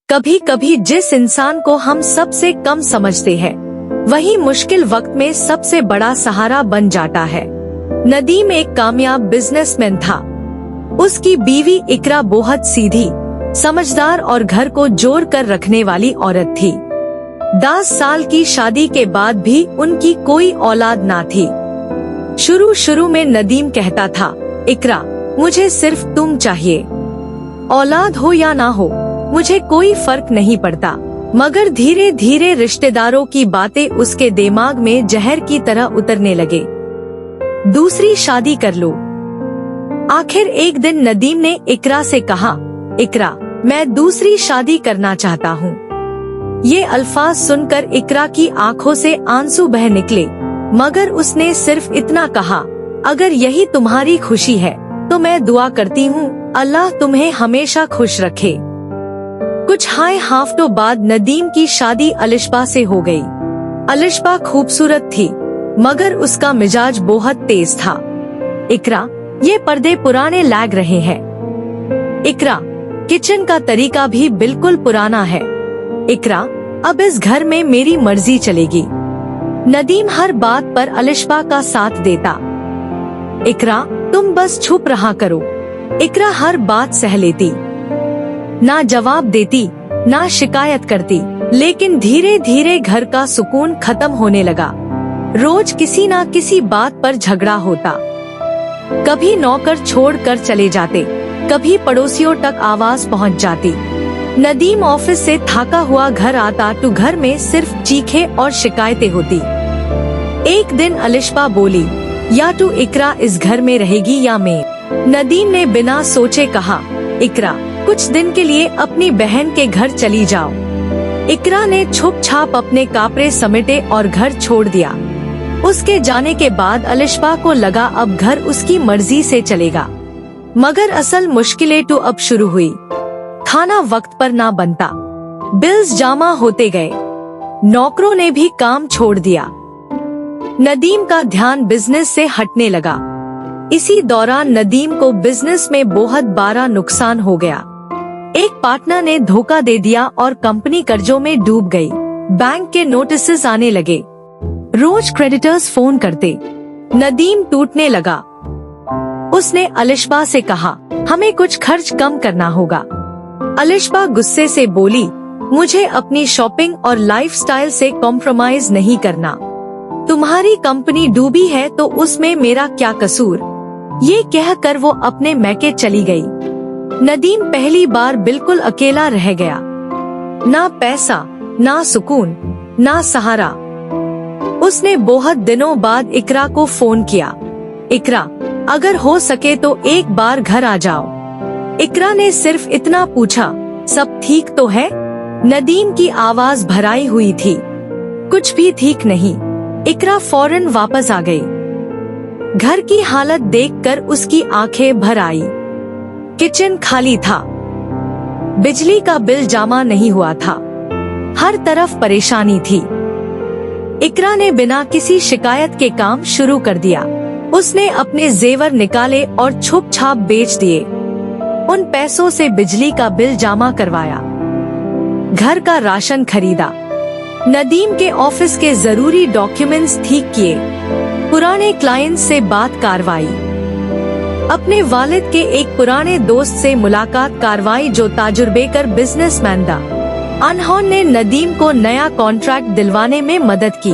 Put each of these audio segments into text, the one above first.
कभी कभी जिस इंसान को हम सबसे कम समझते हैं वही मुश्किल वक्त में सबसे बड़ा सहारा बन जाता है। नदीम एक कामयाब बिजनेसमैन था। उसकी बीवी इकरा बहुत सीधी, समझदार और घर को जोड़ कर रखने वाली औरत थी। 10 साल की शादी के बाद भी उनकी कोई औलाद ना थी। शुरू में नदीम कहता था, इकरा मुझे सिर्फ तुम चाहिए, औलाद हो या ना हो मुझे कोई फर्क नहीं पड़ता। मगर धीरे धीरे रिश्तेदारों की बातें उसके दिमाग में जहर की तरह उतरने लगे। दूसरी शादी कर लो। आखिर एक दिन नदीम ने इकरा से कहा, इकरा मैं दूसरी शादी करना चाहता हूँ। ये अल्फाज सुनकर इकरा की आंखों से आंसू बह निकले, मगर उसने सिर्फ इतना कहा, अगर यही तुम्हारी खुशी है तो मैं दुआ करती हूँ अल्लाह तुम्हें हमेशा खुश रखे। कुछ हाय हाफ्तों बाद नदीम की शादी अलिशबा से हो गई। अलिशबा खूबसूरत थी, मगर उसका मिजाज बहुत तेज था। इकरा ये पर्दे पुराने लग रहे हैं। इकरा किचन का तरीका भी बिल्कुल पुराना है। इकरा अब इस घर में मेरी मर्जी चलेगी। नदीम हर बात पर अलिशबा का साथ देता। इकरा तुम बस चुप रहा करो। इकरा हर बात सह लेती, ना जवाब देती ना शिकायत करती। लेकिन धीरे धीरे घर का सुकून खत्म होने लगा। रोज किसी ना किसी बात पर झगड़ा होता। कभी नौकर छोड़कर चले जाते, कभी पड़ोसियों तक आवाज पहुंच जाती। नदीम ऑफिस से थका हुआ घर आता तो घर में सिर्फ चीखे और शिकायतें होती। एक दिन अलिशबा बोली, या तो इकरा इस घर में रहेगी या मैं। नदीम ने बिना सोचे कहा, इकरा कुछ दिन के लिए अपनी बहन के घर चली जाओ। इकरा ने छुप छाप अपने कपड़े समेटे और घर छोड़ दिया। उसके जाने के बाद अलिशबा को लगा अब घर उसकी मर्जी से चलेगा। मगर असल मुश्किलें तो अब शुरू हुई। खाना वक्त पर ना बनता, बिल्स जमा होते गए, नौकरों ने भी काम छोड़ दिया। नदीम का ध्यान बिजनेस से हटने लगा। इसी दौरान नदीम को बिजनेस में बहुत बड़ा नुकसान हो गया। एक पार्टनर ने धोखा दे दिया और कंपनी कर्जों में डूब गई। बैंक के नोटिसेस आने लगे, रोज क्रेडिटर्स फोन करते। नदीम टूटने लगा। उसने अलिशबा से कहा, हमें कुछ खर्च कम करना होगा। अलिशबा गुस्से से बोली, मुझे अपनी शॉपिंग और लाइफस्टाइल से कॉम्प्रोमाइज नहीं करना। तुम्हारी कंपनी डूबी है तो उसमें मेरा क्या कसूर। ये कहकर वो अपने मैके चली गई। नदीम पहली बार बिल्कुल अकेला रह गया। ना पैसा, ना सुकून, ना सहारा। उसने बहुत दिनों बाद इकरा को फोन किया, इकरा अगर हो सके तो एक बार घर आ जाओ। इकरा ने सिर्फ इतना पूछा, सब ठीक तो है? नदीम की आवाज भराई हुई थी, कुछ भी ठीक नहीं। इकरा फौरन वापस आ गई। घर की हालत देखकर उसकी आंखें भर आई। किचन खाली था, बिजली का बिल जमा नहीं हुआ था, हर तरफ परेशानी थी। इकरा ने बिना किसी शिकायत के काम शुरू कर दिया। उसने अपने जेवर निकाले और छुप छाप बेच दिए। उन पैसों से बिजली का बिल जमा करवाया, घर का राशन खरीदा, नदीम के ऑफिस के जरूरी डॉक्यूमेंट्स ठीक किए, पुराने क्लाइंट से बात करवाई, अपने वालिद के एक पुराने दोस्त से मुलाकात करवाई जो तजुर्बेकार बिजनेसमैन था। उन्होंने नदीम को नया कॉन्ट्रैक्ट दिलवाने में मदद की।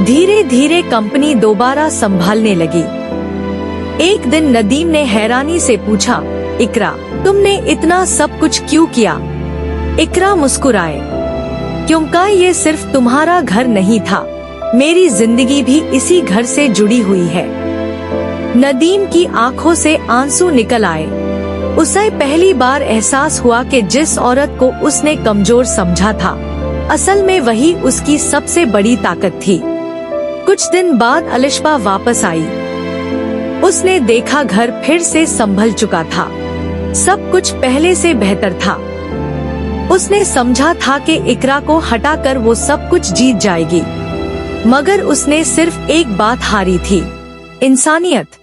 धीरे धीरे कंपनी दोबारा संभालने लगी। एक दिन नदीम ने हैरानी से पूछा, इकरा तुमने इतना सब कुछ क्यों किया? इकरा मुस्कुराए, क्योंकि ये सिर्फ तुम्हारा घर नहीं था, मेरी जिंदगी भी इसी घर से जुड़ी हुई है। नदीम की आंखों से आंसू निकल आए। उसे पहली बार एहसास हुआ कि जिस औरत को उसने कमजोर समझा था, असल में वही उसकी सबसे बड़ी ताकत थी। कुछ दिन बाद अलिशबा वापस आई। उसने देखा घर फिर से संभल चुका था, सब कुछ पहले से बेहतर था। उसने समझा था कि इकरा को हटाकर वो सब कुछ जीत जाएगी, मगर उसने सिर्फ एक बात हारी थी, इंसानियत।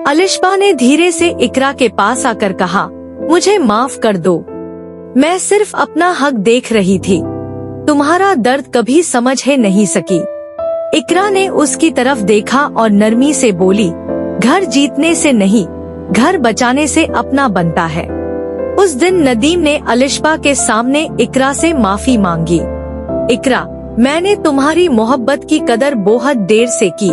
अलिशबा ने धीरे से इकरा के पास आकर कहा, मुझे माफ कर दो, मैं सिर्फ अपना हक देख रही थी। तुम्हारा दर्द कभी समझ ही नहीं सकी। इकरा ने उसकी तरफ देखा और नरमी से बोली, घर जीतने से नहीं, घर बचाने से अपना बनता है। उस दिन नदीम ने अलिशबा के सामने इकरा से माफी मांगी। इकरा, मैंने तुम्हारी मोहब्बत की कदर बहुत देर से की।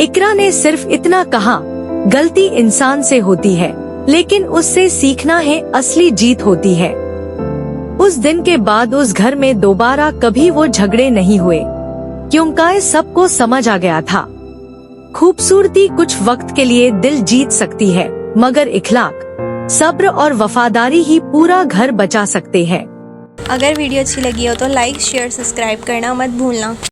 इकरा ने सिर्फ इतना कहा, गलती इंसान से होती है, लेकिन उससे सीखना है असली जीत होती है। उस दिन के बाद उस घर में दोबारा कभी वो झगड़े नहीं हुए, क्योंकि सबको समझ आ गया था, खूबसूरती कुछ वक्त के लिए दिल जीत सकती है, मगर इखलाक, सब्र और वफादारी ही पूरा घर बचा सकते हैं। अगर वीडियो अच्छी लगी हो तो लाइक, शेयर, सब्सक्राइब करना मत भूलना।